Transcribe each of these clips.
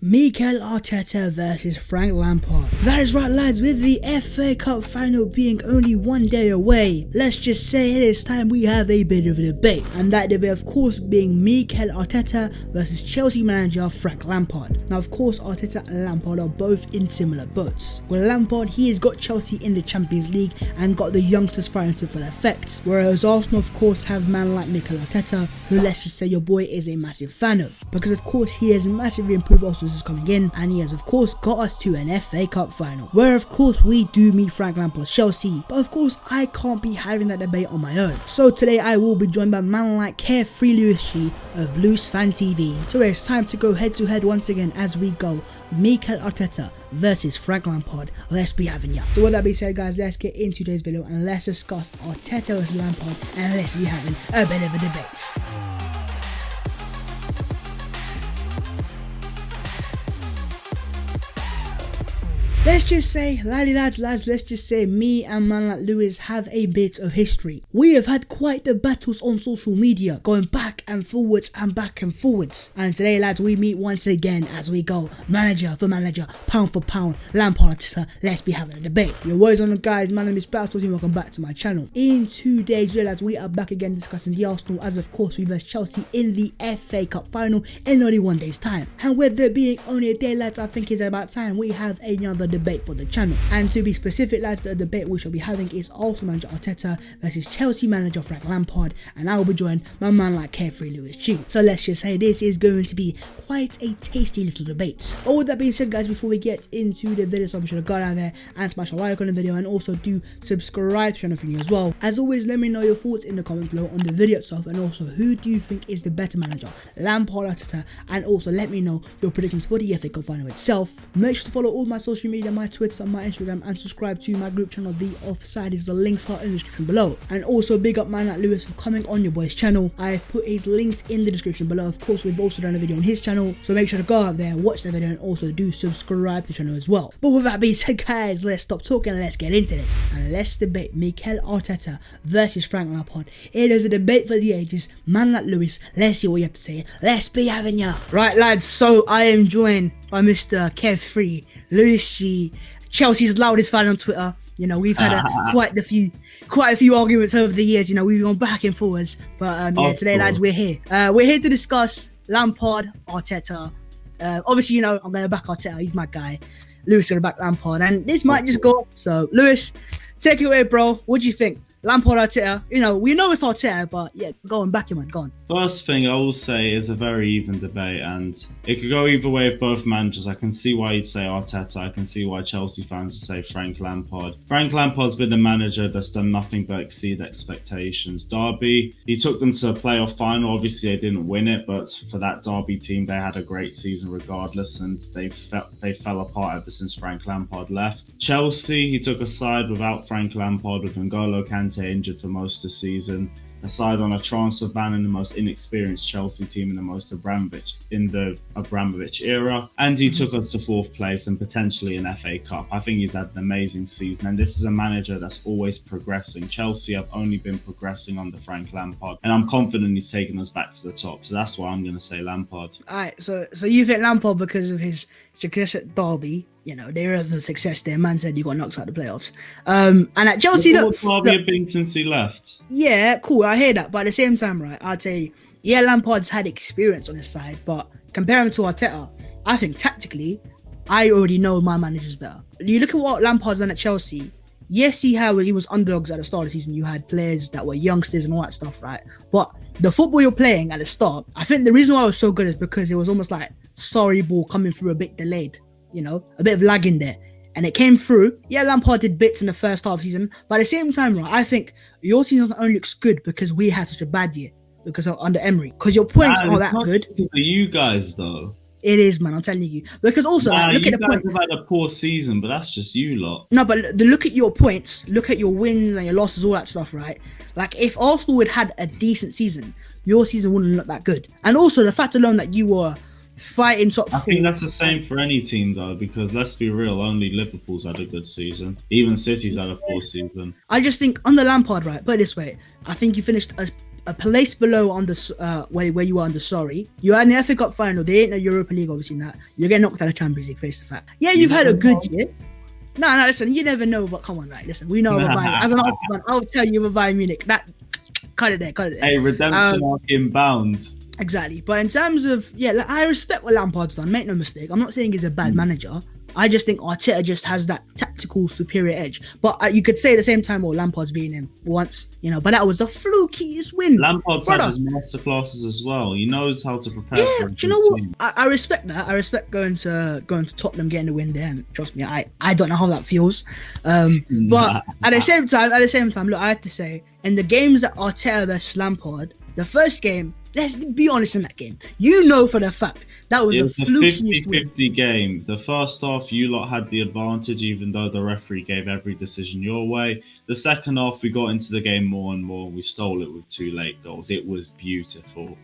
Mikel Arteta versus Frank Lampard. That is right, lads, with the FA Cup final being only one day away, let's just say it is time we have a bit of a debate, and that debate of course being Mikel Arteta versus Chelsea manager Frank Lampard. Now of course Arteta and Lampard are both in similar boats. With Lampard, he has got Chelsea in the Champions League and got the youngsters firing to full effect, whereas Arsenal of course have man like Mikel Arteta, who let's just say your boy is a massive fan of, because of course he has massively improved Arsenal coming in, and he has of course got us to an FA Cup final, where of course we do meet Frank Lampard's Chelsea, but of course I can't be having that debate on my own. So today I will be joined by man like CareFreeLewisG of Blues Fan TV. So it's time to go head to head once again as we go Mikel Arteta versus Frank Lampard. Let's be having ya. So with that being said, guys, let's get into today's video and let's discuss Arteta versus Lampard, and let's be having a bit of a debate. Let's just say, lads, let's just say me and man like Lewis have a bit of history. We have had quite the battles on social media, going back and forwards and back and forwards. And today, lads, we meet once again as we go manager for manager, pound for pound, Lampard Arteta. Let's be having a debate. Yo, what is on, guys? My name is Battle Team. Welcome back to my channel. In today's video, lads, we are back again discussing the Arsenal, as of course we verse Chelsea in the FA Cup final in only one day's time. And with there being only a day, lads, I think it's about time we have another debate for the channel. And to be specific, lads, the debate we shall be having is Arsenal manager Arteta versus Chelsea manager Frank Lampard, and I will be joined by man like CareFreeLewisG. So let's just say this is going to be quite a tasty little debate. But with that being said, guys, before we get into the video, so be sure to go down there and smash a like on the video, and also do subscribe to the channel for you as well. As always, let me know your thoughts in the comments below on the video itself, and also who do you think is the better manager, Lampard or Arteta, and also let me know your predictions for the FA Cup final itself. Make sure to follow all my social media, my Twitter, my Instagram, and subscribe to my group channel, The Offsiders. The links are in the description below. And also big up man like Lewis for coming on your boy's channel. I've put his links in the description below. Of course, we've also done a video on his channel, so make sure to go out there, watch the video, and also do subscribe to the channel as well. But with that being said, guys, let's stop talking and let's get into this, and let's debate Mikel Arteta versus Frank Lampard. It is a debate for the ages. Man like Lewis, let's see what you have to say. Let's be having ya. Right, lads, so I am joined by Mr. CareFreeLewisG, Chelsea's loudest fan on Twitter. You know, we've had quite a few arguments over the years. You know, we've gone back and forwards, but yeah, today, lads, we're here. We're here to discuss Lampard, Arteta. Obviously, you know, I'm gonna back Arteta. He's my guy. Lewis gonna back Lampard, and this might just go. So, Lewis, take it away, bro. What do you think? Lampard, Arteta, you know, we know it's Arteta, but yeah, go and back him, man, go on. First thing I will say is a very even debate, and it could go either way with both managers. I can see why you'd say Arteta. I can see why Chelsea fans would say Frank Lampard. Frank Lampard's been the manager that's done nothing but exceed expectations. Derby, he took them to a playoff final. Obviously, they didn't win it, but for that Derby team, they had a great season regardless, and they fell apart ever since Frank Lampard left. Chelsea, he took a side without Frank Lampard, with N'Golo Kante injured for most of the season, aside on a transfer ban in the most inexperienced Chelsea team in the Abramovich era, and he took us to 4th place and potentially an FA Cup. I think he's had an amazing season, and this is a manager that's always progressing. Chelsea have only been progressing under Frank Lampard, and I'm confident he's taken us back to the top, so that's why I'm going to say Lampard. Alright, so you think Lampard because of his success at Derby? You know, there is no success there. Man said you got knocked out of the playoffs. And at Chelsea, look Derby have been since he left. Yeah, cool. I hear that, but at the same time, right? I'd say, yeah, Lampard's had experience on his side, but compare him to Arteta, I think tactically, I already know my manager's better. You look at what Lampard's done at Chelsea. Yes, he was underdogs at the start of the season. You had players that were youngsters and all that stuff, right? But the football you're playing at the start, I think the reason why it was so good is because it was almost like sorry ball coming through a bit delayed. You know, a bit of lag in there, and it came through. Yeah, Lampard did bits in the first half of the season, but at the same time, right, I think your team only looks good because we had such a bad year because of under Emery. Because your points are that good. For you guys, though, it is, man. I'm telling you. Because also, look at the points. You guys have had a poor season, but that's just you lot. No, but look at your points. Look at your wins and your losses, all that stuff, right? Like if Arsenal had a decent season, your season wouldn't look that good. And also the fact alone that you were fighting top 4. I think that's the same for any team though, because let's be real, only Liverpool's had a good season. Even City's had a poor season. I just think under Lampard, right, put it this way, I think you finished a place below on the where you are on the sorry. You are in the FA Cup final. They ain't no Europa League, obviously not. You're getting knocked out of Champions League, face the fact. Yeah, you've had a good year. No, listen, you never know, but come on, right? Listen, we know about Bayern. As an Arsenal fan, I'll tell you about Bayern Munich. That cut it there. Hey, redemption arc inbound. Exactly, but in terms of I respect what Lampard's done. Make no mistake. I'm not saying he's a bad manager. I just think Arteta just has that tactical superior edge. But you could say at the same time, Lampard's beaten him once, but that was the flukiest win. Lampard's had his masterclasses as well. He knows how to prepare for a do you know what? team. I respect that. I respect going to Tottenham, getting the win there. And trust me, I don't know how that feels. But at the same time, look, I have to say, in the games that Arteta versus Lampard, the first game, let's be honest in that game. For the fact that was the flukiest 50-50 game. The first half, you lot had the advantage, even though the referee gave every decision your way. The second half, we got into the game more and more. We stole it with 2 late goals. It was beautiful.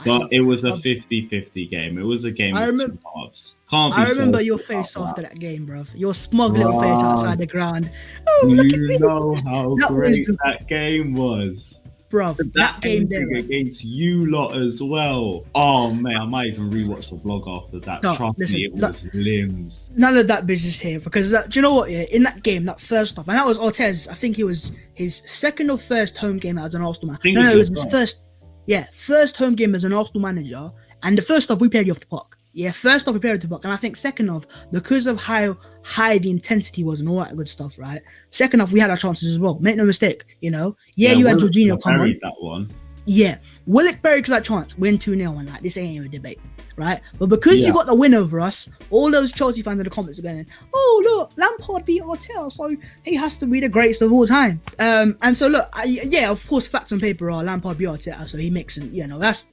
But it was a 50-50 game. It was a game of 2 halves. I remember your face after that game, bruv. Your smug little face outside the ground. Oh, look at me. You know how great that game was. Bruv, that game there against you lot as well. Oh man, I might even rewatch the vlog after that. Trust me, it was limbs. None of that business here, because do you know what? Yeah, in that game, that first half, and that was Arteta's. I think it was his second or first home game as an Arsenal manager. No, it was his first. Yeah, first home game as an Arsenal manager, and the first half we played you off the park. Yeah, first off we played off the park, and I think second off, because of how high the intensity was and all that good stuff, right? Second off, we had our chances as well. Make no mistake, you had Jorginho come on. That one. Yeah, Willock buried that chance, win 2-0, and this ain't even a debate, right? But because you got the win over us, all those Chelsea fans in the comments are going, "Oh look, Lampard beat Arteta, so he has to be the greatest of all time." And so look, of course, facts on paper are Lampard beat Arteta, so he makes it.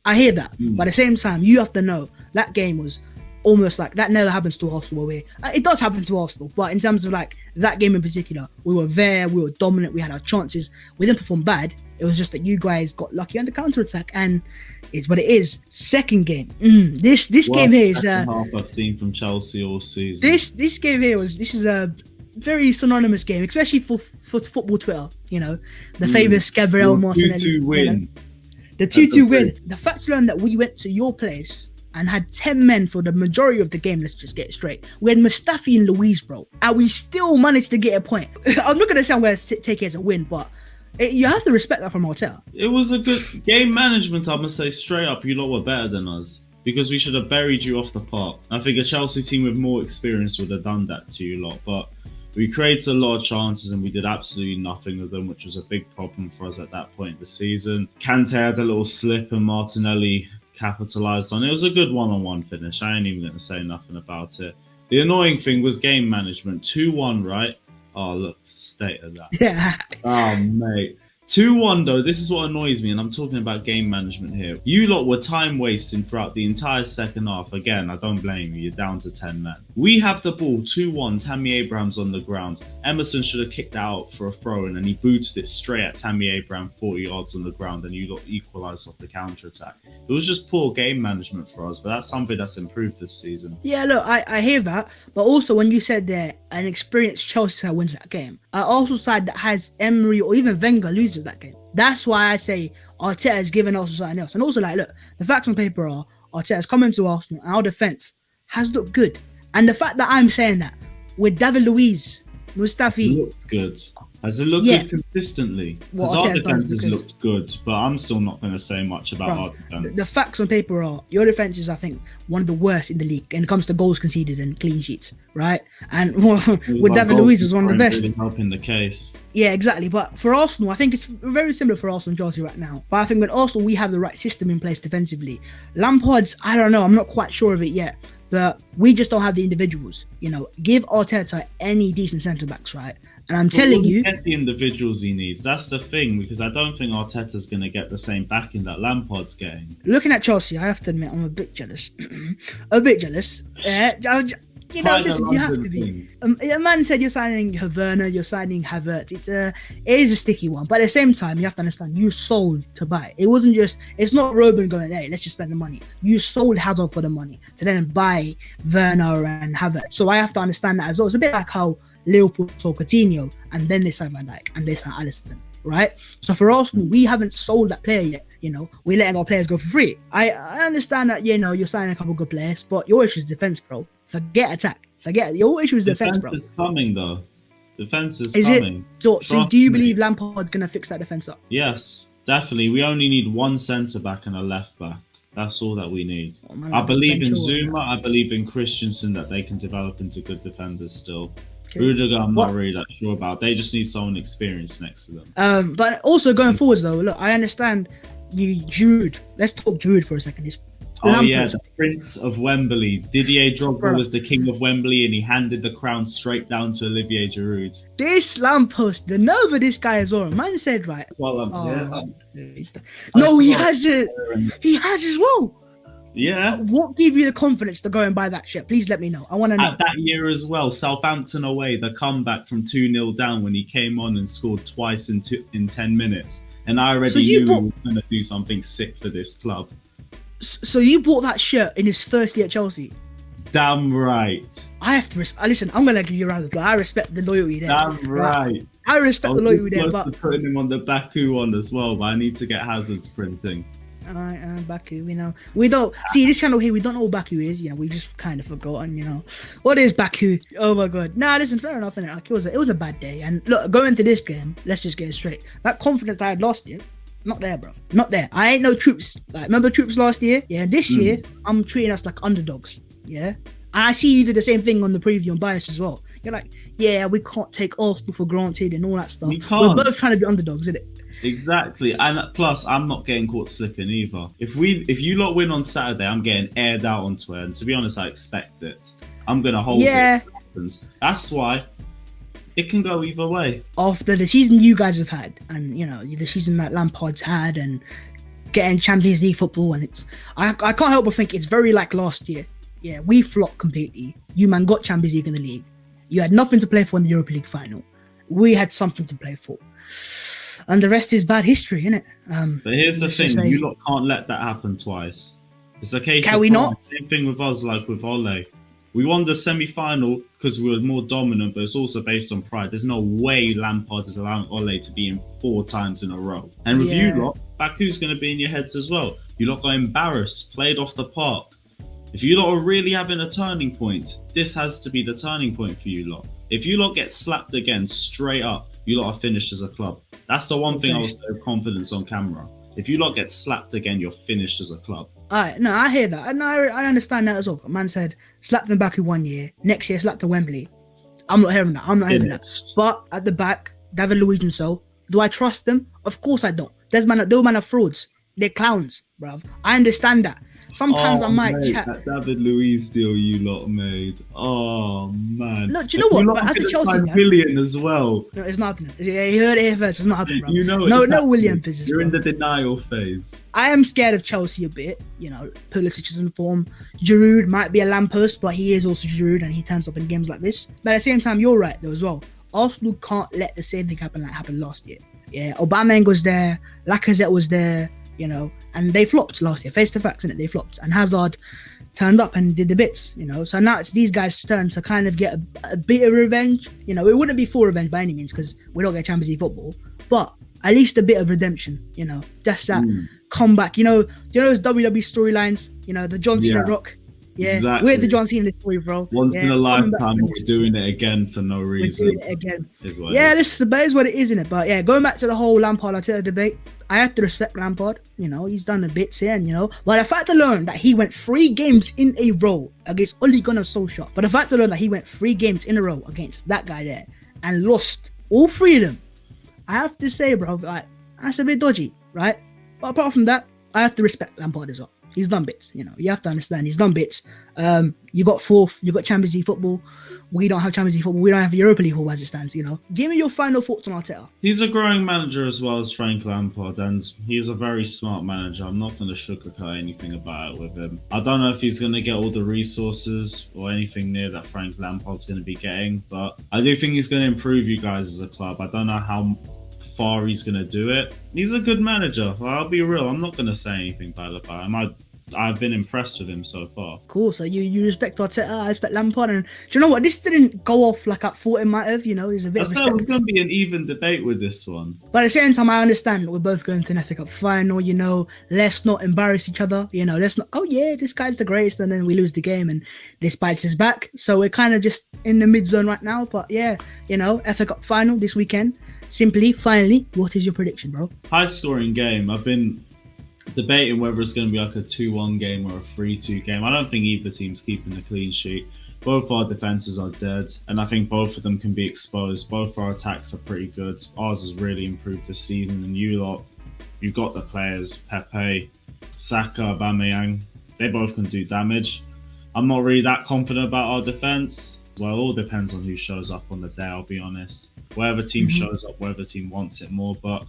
I hear that, but at the same time, you have to know that game was almost like that never happens to Arsenal away. It does happen to Arsenal, but in terms of that game in particular, we were there, we were dominant, we had our chances, we didn't perform bad. It was just that you guys got lucky on the counter-attack, and it's what it is. Second game. This game here is half I've seen from Chelsea all season. This game here is a very synonymous game, especially for football Twitter. The famous Gabriel Martinelli 2-2 win. The 2-2 win. The facts learned that we went to your place and had 10 men for the majority of the game. Let's just get it straight. We had Mustafi and Luiz, bro, and we still managed to get a point. I'm not gonna say I'm gonna take it as a win, but you have to respect that from Arteta. It was a good game management. I'm gonna say straight up, you lot were better than us, because we should have buried you off the park. I think a Chelsea team with more experience would have done that to you lot, but we created a lot of chances and we did absolutely nothing with them, which was a big problem for us at that point in the season. Kante had a little slip and Martinelli capitalised on it. It was a good one-on-one finish. I ain't even going to say nothing about it. The annoying thing was game management. 2-1, right? Oh, look, state of that. Yeah. Oh, mate. 2-1 though, this is what annoys me, and I'm talking about game management here. You lot were time wasting throughout the entire second half. Again, I don't blame you, you're down to 10 men. We have the ball, 2-1, Tammy Abraham's on the ground. Emerson should have kicked that out for a throw-in, and he booted it straight at Tammy Abraham, 40 yards on the ground, and you lot equalised off the counter-attack. It was just poor game management for us, but that's something that's improved this season. Yeah, look, I hear that, but also when you said there, an experienced Chelsea side wins that game, an Arsenal side that has Emery or even Wenger loses that game. That's why I say Arteta has given Arsenal something else. And also, look, the facts on paper are Arteta has come into Arsenal and our defence has looked good. And the fact that I'm saying that with David Luiz, Mustafi, looked good. Has it looked good consistently? Because our defence has looked good, but I'm still not going to say much about our defence. The facts on paper are your defence is, I think, one of the worst in the league when it comes to goals conceded and clean sheets, right? And with David Luiz is one of the best. Really helping the case. Yeah, exactly. But for Arsenal, I think it's very similar for Arsenal and Chelsea right now. But I think with Arsenal, we have the right system in place defensively. Lampard's, I don't know, I'm not quite sure of it yet. But we just don't have the individuals. Give Arteta any decent centre-backs, right? And I'm telling you, get the individuals he needs. That's the thing, because I don't think Arteta's going to get the same backing that Lampard's getting. Looking at Chelsea, I have to admit I'm a bit jealous. A bit jealous. Listen, you have to be. A man said you're signing Haverner, you're signing Havertz. It is a sticky one, but at the same time, you have to understand you sold to buy. It wasn't just. It's not Robin going, hey, let's just spend the money. You sold Hazard for the money to then buy Werner and Havertz. So I have to understand that as well. It's a bit like how Liverpool sold Coutinho and then they signed Van Dijk and they signed Alisson, right? So for Arsenal, we haven't sold that player yet. we're letting our players go for free. I understand that, you're signing a couple good players, but your issue is defense, bro. Forget attack. Your issue is defense, bro. Defense is coming, though. Defense is coming. So do you believe Lampard's going to fix that defense up? Yes, definitely. We only need one centre-back and a left-back. That's all that we need. Oh, man, I believe in Zuma. I believe in Christensen, that they can develop into good defenders still. Okay. Rudiger, I'm not really that sure about. They just need someone experienced next to them. But also going forwards, though, look, I understand Giroud. Let's talk Giroud for a second. The Prince of Wembley. Didier Drogba was the king of Wembley, and he handed the crown straight down to Olivier Giroud. This lamppost, the nerve of this guy as well. Man said, right? Well, no, he has it. He has as well. Yeah. What gave you the confidence to go and buy that shit? Please let me know. I want to know. At that year as well, Southampton away, the comeback from 2-0 down when he came on and scored twice in 10 minutes. And I already knew he was going to do something sick for this club. So you bought that shirt in his first year at Chelsea? Damn right. I have to listen, I'm going to give you a round of applause. I respect the loyalty there. Damn right. I respect the loyalty there. But putting him on the Baku one as well, but I need to get Hazard's printing. Alright, Baku, we don't see this channel here. We don't know what Baku is. We just kind of forgotten. What is Baku? Oh my god. Nah, listen, fair enough. Innit? Like, it was a bad day. And look, going into this game, let's just get it straight. That confidence I had last year, not there, bro. Not there. I ain't no troops. Like, remember troops last year? Yeah. This year, I'm treating us like underdogs. Yeah. And I see you did the same thing on the preview on Bias as well. You're like, yeah, we can't take Arsenal for granted and all that stuff. We're both trying to be underdogs, isn't it? Exactly, and plus I'm not getting caught slipping either. If you lot win on Saturday, I'm getting aired out on Twitter, and to be honest, I expect it. I'm gonna hold it. That's why it can go either way. After the season you guys have had, and the season that Lampard's had, and getting Champions League football, and I can't help but think it's very like last year. Yeah, we flopped completely. You man got Champions League in the league. You had nothing to play for in the Europa League final. We had something to play for. And the rest is bad history, innit? But here's the thing, you lot can't let that happen twice. It's a case Can we not? Same thing with us, like with Ole. We won the semi-final because we were more dominant, but it's also based on pride. There's no way Lampard is allowing Ole to be in 4 times in a row. And with you lot, Baku's going to be in your heads as well. You lot got embarrassed, played off the park. If you lot are really having a turning point, this has to be the turning point for you lot. If you lot get slapped again straight up, you lot are finished as a club. That's the one thing I was so confident on camera. If you lot get slapped again, you're finished as a club. Alright, no, I hear that. And I understand that as well. Man said, slap them back in 1 year. Next year, slap the Wembley. I'm not hearing that. I'm not hearing that. But at the back, David Luiz and so, do I trust them? Of course I don't. Those man are frauds. They're clowns, bruv. I understand that. Sometimes I might chat. That David Luiz deal you lot made. Oh man. Look, do you know what? But as a Chelsea fan, Willian as well. No, it's not happening. Yeah, you heard it here first. It's not happening, bro. You know no William business. You're in the denial phase. I am scared of Chelsea a bit. Pulisic is in form. Giroud might be a lamppost, but he is also Giroud, and he turns up in games like this. But at the same time, you're right though as well. Arsenal can't let the same thing happen like happened last year. Yeah, Aubameyang was there. Lacazette was there. And they flopped last year. Face to facts, innit? They flopped. And Hazard turned up and did the bits, So now it's these guys' turn to kind of get a bit of revenge. It wouldn't be full revenge by any means because we don't get Champions League football. But at least a bit of redemption, Just that comeback. Those WWE storylines, the John Cena Rock. Yeah, exactly. We're the John Cena story, bro. Once in a lifetime, we're doing it again for no reason. We're doing it again. This is what it is, innit? But yeah, going back to the whole Lampard-Arteta debate, I have to respect Lampard. He's done the bits here, But the fact alone that he went 3 games in a row against Ole Gunnar Solskjaer, but the fact alone that he went 3 games in a row against that guy there and lost all 3 of them, I have to say, bro, like, that's a bit dodgy, right? But apart from that, I have to respect Lampard as well. He's done bits, you have to understand. He's done bits. You got 4th, you got Champions League football. We don't have Champions League football. We don't have Europa League football as it stands, Give me your final thoughts on Arteta. He's a growing manager as well as Frank Lampard, and he's a very smart manager. I'm not going to sugarcoat anything about it with him. I don't know if he's going to get all the resources or anything near that Frank Lampard's going to be getting, but I do think he's going to improve you guys as a club. I don't know how far he's going to do it. He's a good manager. I'll be real. I'm not going to say anything bad about him. I've been impressed with him so far. Cool. So you respect Arteta, I respect Lampard, and do you know what? This didn't go off like I thought it might have. You know, there's a bit of respect. It's going to be an even debate with this one. But at the same time, I understand we're both going to an FA Cup final. You know, let's not embarrass each other. You know, let's not. Oh yeah, this guy's the greatest, and then we lose the game, and this bites us back. So we're kind of just in the mid zone right now. But yeah, you know, FA Cup final this weekend. Simply, finally, what is your prediction, bro? High scoring game. I've been debating whether it's going to be like a 2-1 game or a 3-2 game. I don't think either team's keeping a clean sheet. Both our defences are dead, and I think both of them can be exposed. Both our attacks are pretty good. Ours has really improved this season, and you lot, you've got the players, Pepe, Saka, Aubameyang. They both can do damage. I'm not really that confident about our defence. Well, it all depends on who shows up on the day, I'll be honest. Whatever team shows up, whatever team wants it more, but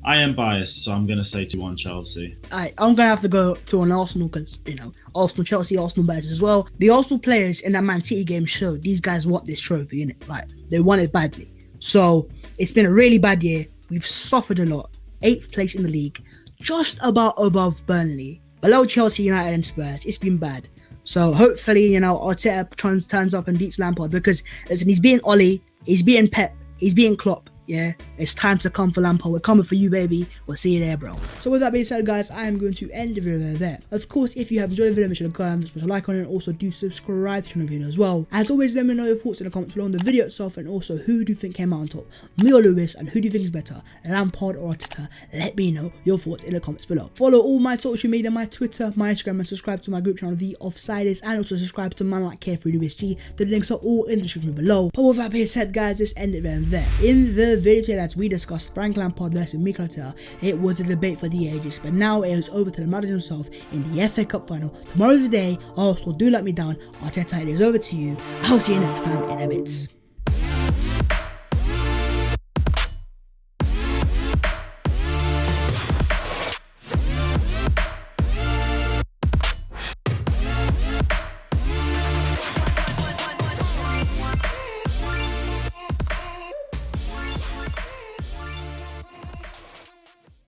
I am biased, so I'm going to say 2-1 Chelsea. I'm going to have to go to an Arsenal because, you know, Arsenal, Chelsea, Arsenal betters as well. The Arsenal players in that Man City game showed these guys want this trophy, innit? Like, they want it badly. So, it's been a really bad year. We've suffered a lot. 8th place in the league. Just about above Burnley. Below Chelsea, United and Spurs. It's been bad. So, hopefully, you know, Arteta turns up and beats Lampard because, listen, he's beating Ollie, he's beating Pep, he's beating Klopp. Yeah, it's time to come for Lampard. We're coming for you, baby. We'll see you there, bro. So with that being said, guys, I am going to end the video there. Of course, if you have enjoyed the video, make sure to comment, put a like on it, and also do subscribe to the video as well. As always, let me know your thoughts in the comments below on the video itself, and also who do you think came out on top, me or Lewis, and who do you think is better, Lampard or Arteta? Let me know your thoughts in the comments below. Follow all my social media, my Twitter, my Instagram, and subscribe to my group channel, The Offsiders, and also subscribe to man like CareFreeLewisG. The links are all in the description below. But with that being said, guys, let's end it there. In the video today, lads, we discussed Frank Lampard versus Mikel Arteta. It was a debate for the ages, but now it is over to the manager himself in the FA Cup final. Tomorrow's the day. Arsenal, do let me down. Arteta, it is over to you. I'll see you next time in a bit.